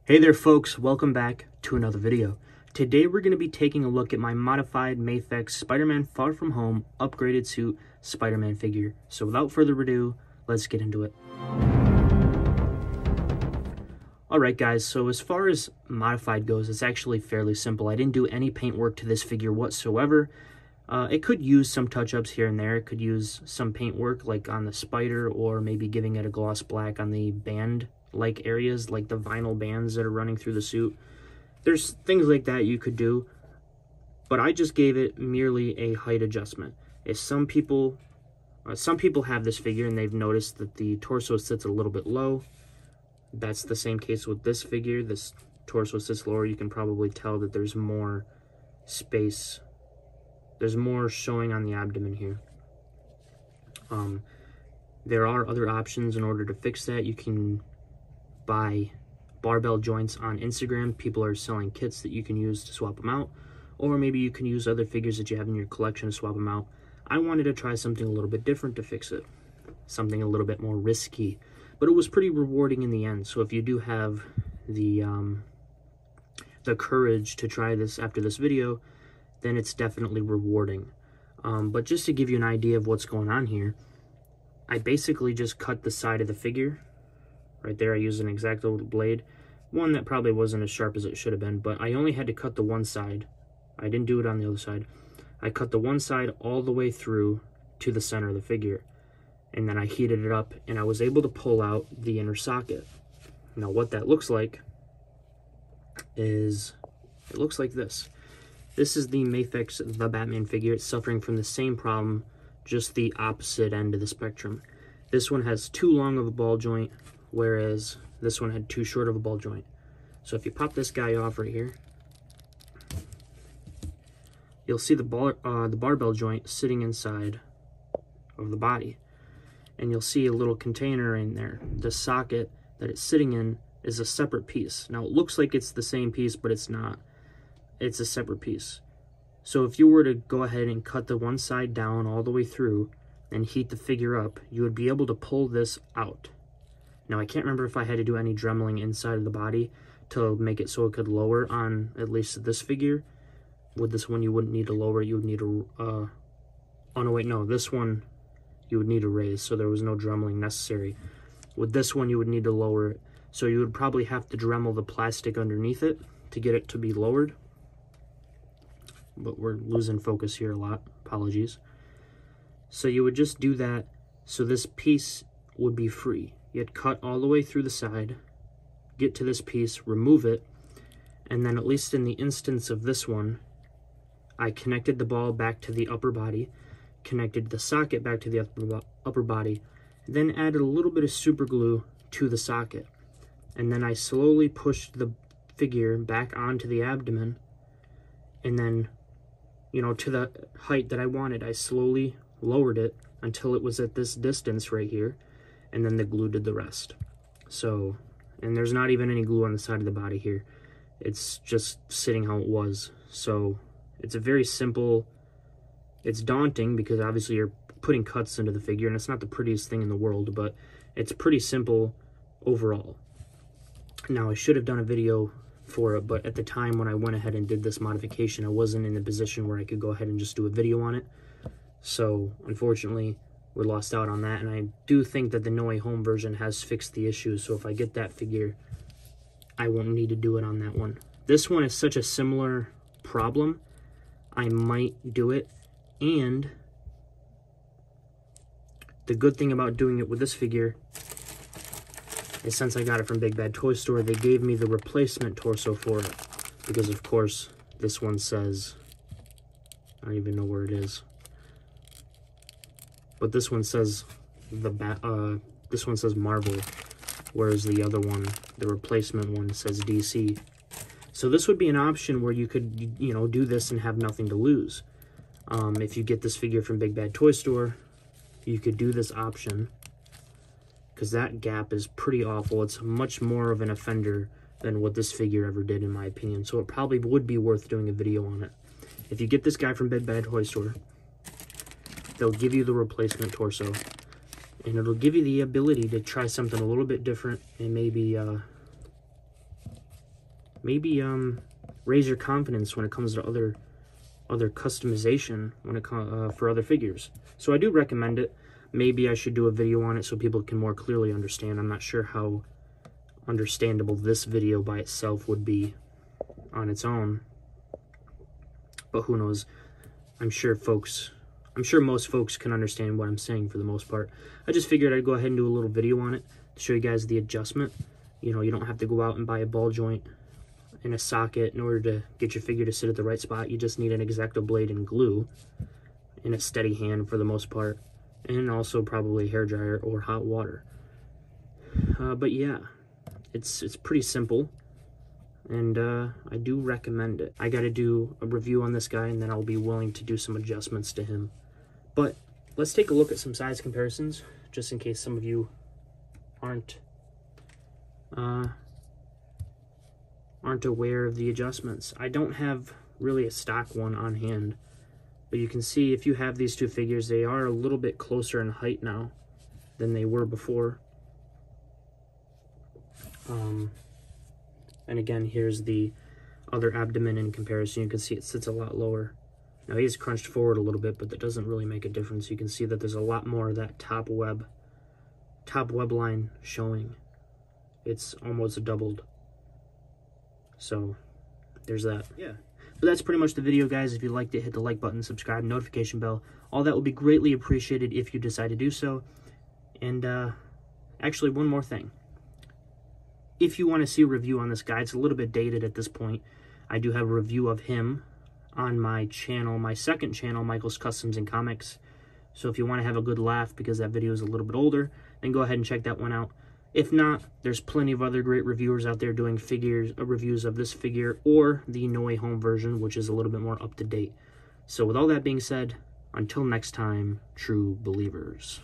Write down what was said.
Hey there folks, welcome back to another video. Today we're going to be taking a look at my modified Mafex Spider-Man Far From Home upgraded suit Spider-Man figure. So without further ado, let's get into it. Alright guys, so as far as modified goes, it's actually fairly simple. I didn't do any paint work to this figure whatsoever. It could use some touch-ups here and there. It could use some paint work like on the spider, or maybe giving it a gloss black on the band like areas, like the vinyl bands that are running through the suit. There's things like that you could do, but I just gave it merely a height adjustment. If some people have this figure and they've noticed that the torso sits a little bit low. That's the same case with this figure. This torso sits lower. You can probably tell that there's more space. There's more showing on the abdomen here. There are other options in order to fix that. You can buy barbell joints on Instagram. People are selling kits that you can use to swap them out, or maybe you can use other figures that you have in your collection to swap them out. I wanted to try something a little bit different to fix it, something a little bit more risky, but it was pretty rewarding in the end. So if you do have the courage to try this after this video, then it's definitely rewarding. But just to give you an idea of what's going on here, I basically just cut the side of the figure. Right there, I used an X-Acto blade, one that probably wasn't as sharp as it should have been, but I only had to cut the one side. I didn't do it on the other side. I cut the one side all the way through to the center of the figure, and then I heated it up, and I was able to pull out the inner socket. Now, what that looks like is, it looks like this. This is the Mafex The Batman figure. It's suffering from the same problem, just the opposite end of the spectrum. This one has too long of a ball joint, whereas this one had too short of a ball joint. So if you pop this guy off right here, you'll see the barbell joint sitting inside of the body, and you'll see a little container in there. The socket that it's sitting in is a separate piece. Now it looks like it's the same piece, but it's not. It's a separate piece. So if you were to go ahead and cut the one side down all the way through and heat the figure up, you would be able to pull this out. Now, I can't remember if I had to do any dremeling inside of the body to make it so it could lower on at least this figure. With this one, you wouldn't need to lower it. You would need to, oh, no, wait, no. This one, you would need to raise, so there was no dremeling necessary. With this one, you would need to lower it. So you would probably have to dremel the plastic underneath it to get it to be lowered. But we're losing focus here a lot. Apologies. So you would just do that, so this piece would be free. You'd cut all the way through the side, get to this piece, remove it, and then at least in the instance of this one, I connected the ball back to the upper body, connected the socket back to the upper body, then added a little bit of super glue to the socket. And then I slowly pushed the figure back onto the abdomen, and then, you know, to the height that I wanted, I slowly lowered it until it was at this distance right here, and then the glue did the rest. So, and there's not even any glue on the side of the body here. It's just sitting how it was. So it's a very simple, it's daunting because obviously you're putting cuts into the figure, and it's not the prettiest thing in the world, but it's pretty simple overall. Now, I should have done a video for it, but at the time when I went ahead and did this modification, I wasn't in the position where I could go ahead and just do a video on it. So unfortunately, we lost out on that, and I do think that the No Way Home version has fixed the issue, so if I get that figure, I won't need to do it on that one. This one is such a similar problem, I might do it, and the good thing about doing it with this figure is, since I got it from Big Bad Toy Store, they gave me the replacement torso for it, because of course, this one says, I don't even know where it is. But this one says this one says Marvel, whereas the other one, the replacement one, says DC. So this would be an option where you could, you know, do this and have nothing to lose. If you get this figure from Big Bad Toy Store, you could do this option, because that gap is pretty awful. It's much more of an offender than what this figure ever did, in my opinion. So it probably would be worth doing a video on it. If you get this guy from Big Bad Toy Store, they'll give you the replacement torso, and it'll give you the ability to try something a little bit different and maybe maybe raise your confidence when it comes to other customization when it for other figures. So I do recommend it. Maybe I should do a video on it so people can more clearly understand. I'm not sure how understandable this video by itself would be on its own, but who knows. I'm sure most folks can understand what I'm saying for the most part. I just figured I'd go ahead and do a little video on it to show you guys the adjustment. You know, you don't have to go out and buy a ball joint and a socket in order to get your figure to sit at the right spot. You just need an X-Acto blade and glue and a steady hand for the most part, and also probably a hairdryer or hot water. But yeah, it's pretty simple, and I do recommend it. I gotta do a review on this guy, and then I'll be willing to do some adjustments to him. But let's take a look at some size comparisons, just in case some of you aren't aware of the adjustments. I don't have really a stock one on hand, but you can see if you have these two figures, they are a little bit closer in height now than they were before. And again, here's the other abdomen in comparison. You can see it sits a lot lower. Now he's crunched forward a little bit, but that doesn't really make a difference. You can see that there's a lot more of that top web line showing. It's almost doubled. So there's that. Yeah. But that's pretty much the video, guys. If you liked it, hit the like button, subscribe, notification bell. All that would be greatly appreciated if you decide to do so. And actually, one more thing. If you want to see a review on this guy, it's a little bit dated at this point. I do have a review of him on my channel, my second channel, Michael's Customs and Comics. So if you want to have a good laugh because that video is a little bit older, then go ahead and check that one out. If not, there's plenty of other great reviewers out there doing reviews of this figure or the No Way Home version, which is a little bit more up to date. So with all that being said, until next time, true believers.